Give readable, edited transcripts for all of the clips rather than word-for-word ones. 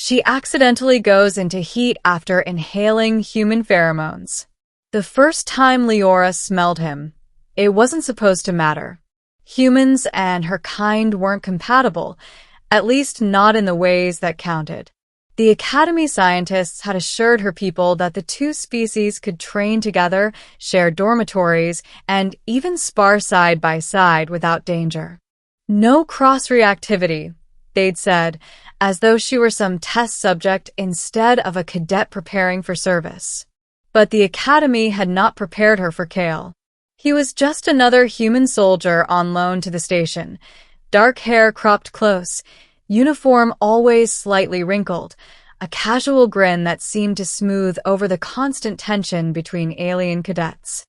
She accidentally goes into heat after inhaling human pheromones. The first time Leora smelled him, it wasn't supposed to matter. Humans and her kind weren't compatible, at least not in the ways that counted. The Academy scientists had assured her people that the two species could train together, share dormitories, and even spar side by side without danger. No cross-reactivity, they'd said, as though she were some test subject instead of a cadet preparing for service. But the Academy had not prepared her for Kale. He was just another human soldier on loan to the station, dark hair cropped close, uniform always slightly wrinkled, a casual grin that seemed to smooth over the constant tension between alien cadets.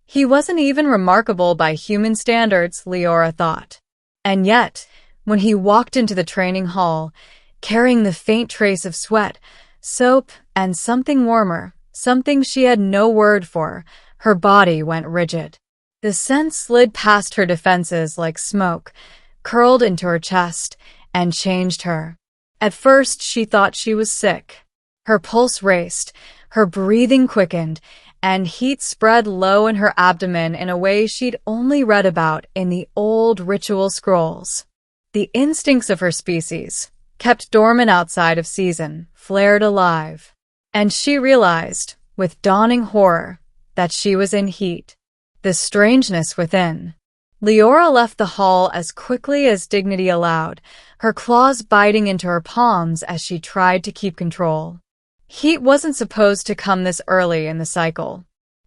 He wasn't even remarkable by human standards, Leora thought. And yet, when he walked into the training hall, carrying the faint trace of sweat, soap, and something warmer, something she had no word for, her body went rigid. The scent slid past her defenses like smoke, curled into her chest, and changed her. At first, she thought she was sick. Her pulse raced, her breathing quickened, and heat spread low in her abdomen in a way she'd only read about in the old ritual scrolls. The instincts of her species, kept dormant outside of season, flared alive. And she realized, with dawning horror, that she was in heat. The strangeness within. Leora left the hall as quickly as dignity allowed, her claws biting into her palms as she tried to keep control. Heat wasn't supposed to come this early in the cycle.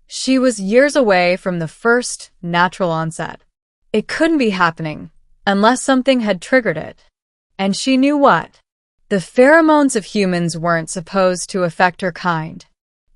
She was years away from the first natural onset. It couldn't be happening, unless something had triggered it. And she knew what. The pheromones of humans weren't supposed to affect her kind.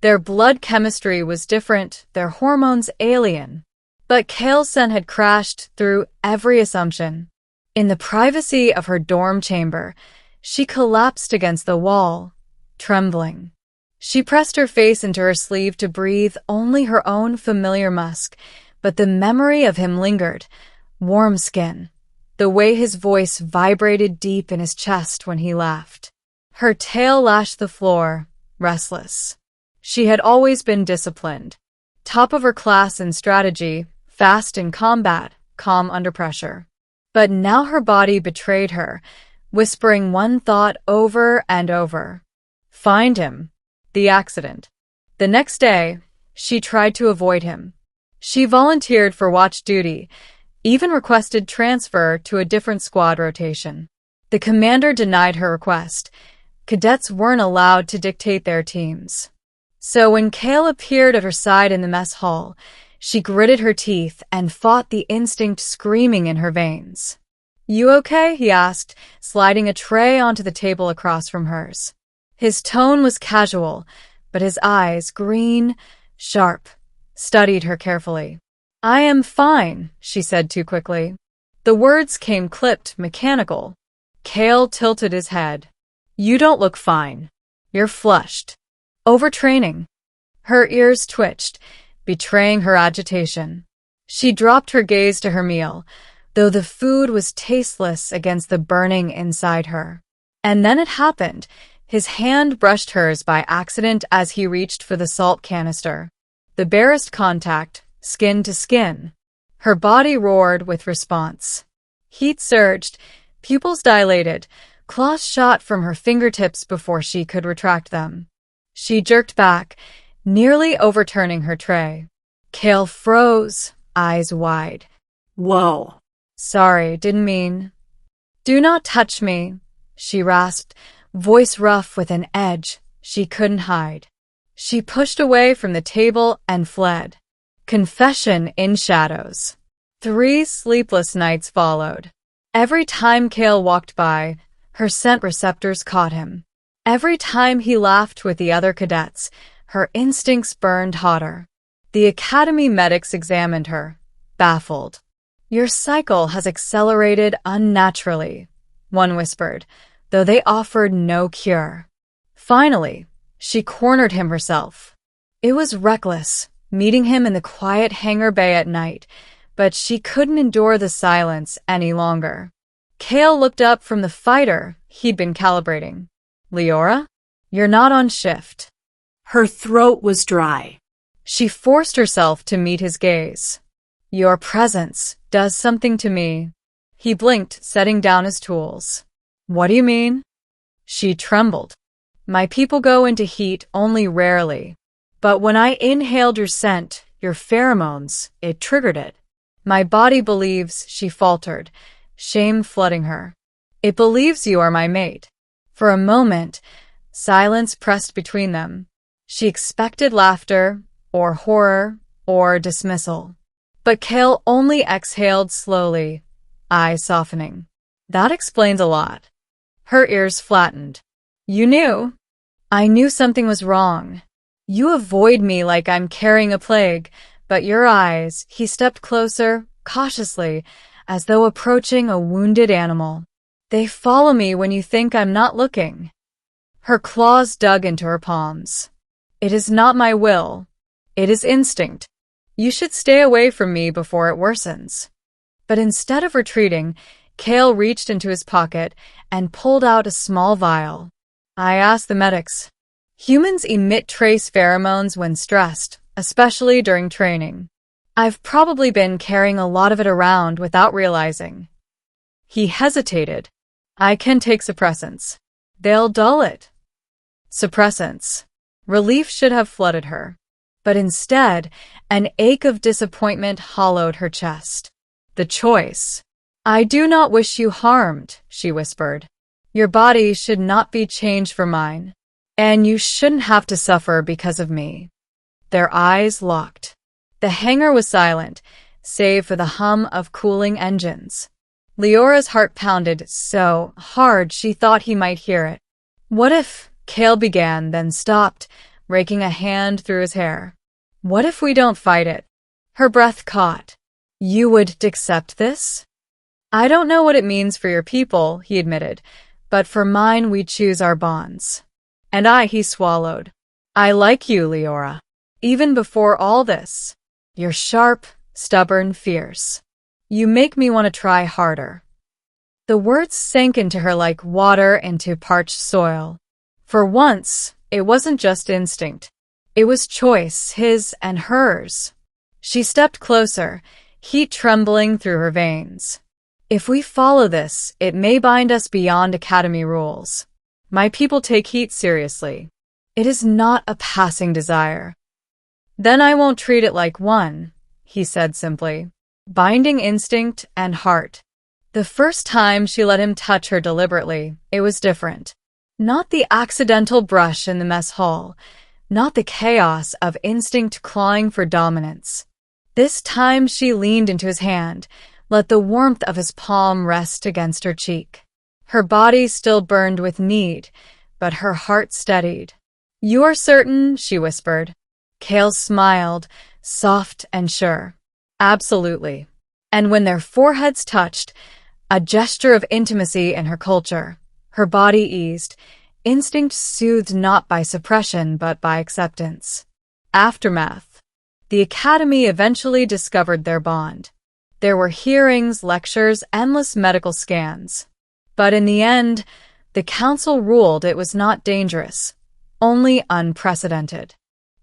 Their blood chemistry was different, their hormones alien. But Kale's scent had crashed through every assumption. In the privacy of her dorm chamber, she collapsed against the wall, trembling. She pressed her face into her sleeve to breathe only her own familiar musk, but the memory of him lingered. Warm skin, the way his voice vibrated deep in his chest when he laughed. Her tail lashed the floor, restless. She had always been disciplined. Top of her class in strategy, fast in combat, calm under pressure. But now her body betrayed her, whispering one thought over and over. Find him. The accident. The next day, she tried to avoid him. She volunteered for watch duty, even requested transfer to a different squad rotation. The commander denied her request. Cadets weren't allowed to dictate their teams. So when Kale appeared at her side in the mess hall, she gritted her teeth and fought the instinct screaming in her veins. You okay? He asked, sliding a tray onto the table across from hers. His tone was casual, but his eyes, green, sharp, studied her carefully. I am fine, she said too quickly. The words came clipped, mechanical. Kale tilted his head. You don't look fine. You're flushed. Overtraining. Her ears twitched, betraying her agitation. She dropped her gaze to her meal, though the food was tasteless against the burning inside her. And then it happened. His hand brushed hers by accident as he reached for the salt canister. The barest contact, skin to skin. Her body roared with response. Heat surged, pupils dilated, claws shot from her fingertips before she could retract them. She jerked back, nearly overturning her tray. Kale froze, eyes wide. Whoa. Sorry, didn't mean. Do not touch me, she rasped, voice rough with an edge she couldn't hide. She pushed away from the table and fled. Confession in shadows. 3 sleepless nights followed. Every time Kale walked by, her scent receptors caught him. Every time he laughed with the other cadets, her instincts burned hotter. The Academy medics examined her, baffled. Your cycle has accelerated unnaturally, one whispered, though they offered no cure. Finally, she cornered him herself. It was reckless, meeting him in the quiet hangar bay at night, but she couldn't endure the silence any longer. Kale looked up from the fighter he'd been calibrating. Leora? You're not on shift. Her throat was dry. She forced herself to meet his gaze. Your presence does something to me. He blinked, setting down his tools. What do you mean? She trembled. My people go into heat only rarely. But when I inhaled your scent, your pheromones, it triggered it. My body believes, she faltered, shame flooding her. It believes you are my mate. For a moment, silence pressed between them. She expected laughter, or horror, or dismissal. But Kale only exhaled slowly, eyes softening. That explains a lot. Her ears flattened. You knew? I knew something was wrong. You avoid me like I'm carrying a plague, but your eyes, he stepped closer, cautiously, as though approaching a wounded animal. They follow me when you think I'm not looking. Her claws dug into her palms. It is not my will. It is instinct. You should stay away from me before it worsens. But instead of retreating, Kale reached into his pocket and pulled out a small vial. I asked the medics. Humans emit trace pheromones when stressed, especially during training. I've probably been carrying a lot of it around without realizing. He hesitated. I can take suppressants. They'll dull it. Suppressants. Relief should have flooded her. But instead, an ache of disappointment hollowed her chest. The choice. I do not wish you harmed, she whispered. Your body should not be changed for mine. And you shouldn't have to suffer because of me. Their eyes locked. The hangar was silent, save for the hum of cooling engines. Leora's heart pounded so hard she thought he might hear it. What if, Kale began, then stopped, raking a hand through his hair. What if we don't fight it? Her breath caught. You would accept this? I don't know what it means for your people, he admitted, but for mine we choose our bonds. And he swallowed. I like you, Leora. Even before all this. You're sharp, stubborn, fierce. You make me want to try harder. The words sank into her like water into parched soil. For once, it wasn't just instinct. It was choice, his and hers. She stepped closer, heat trembling through her veins. If we follow this, it may bind us beyond academy rules. My people take heat seriously. It is not a passing desire. Then I won't treat it like one, he said simply. Binding instinct and heart. The first time she let him touch her deliberately, it was different. Not the accidental brush in the mess hall, not the chaos of instinct clawing for dominance. This time she leaned into his hand, let the warmth of his palm rest against her cheek. Her body still burned with need, but her heart steadied. You are certain, she whispered. Kale smiled, soft and sure. Absolutely. And when their foreheads touched, a gesture of intimacy in her culture, her body eased, instinct soothed not by suppression but by acceptance. Aftermath. The academy eventually discovered their bond. There were hearings, lectures, endless medical scans. But in the end, the council ruled it was not dangerous, only unprecedented.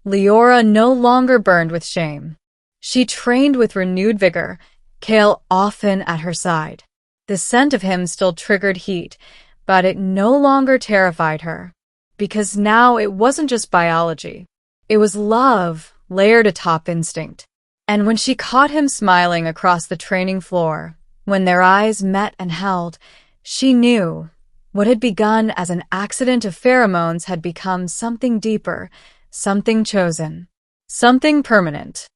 Leora no longer burned with shame. She trained with renewed vigor, Kale often at her side. The scent of him still triggered heat, but it no longer terrified her. Because now it wasn't just biology. It was love, layered atop instinct. And when she caught him smiling across the training floor, when their eyes met and held, she knew what had begun as an accident of pheromones had become something deeper, something chosen, something permanent.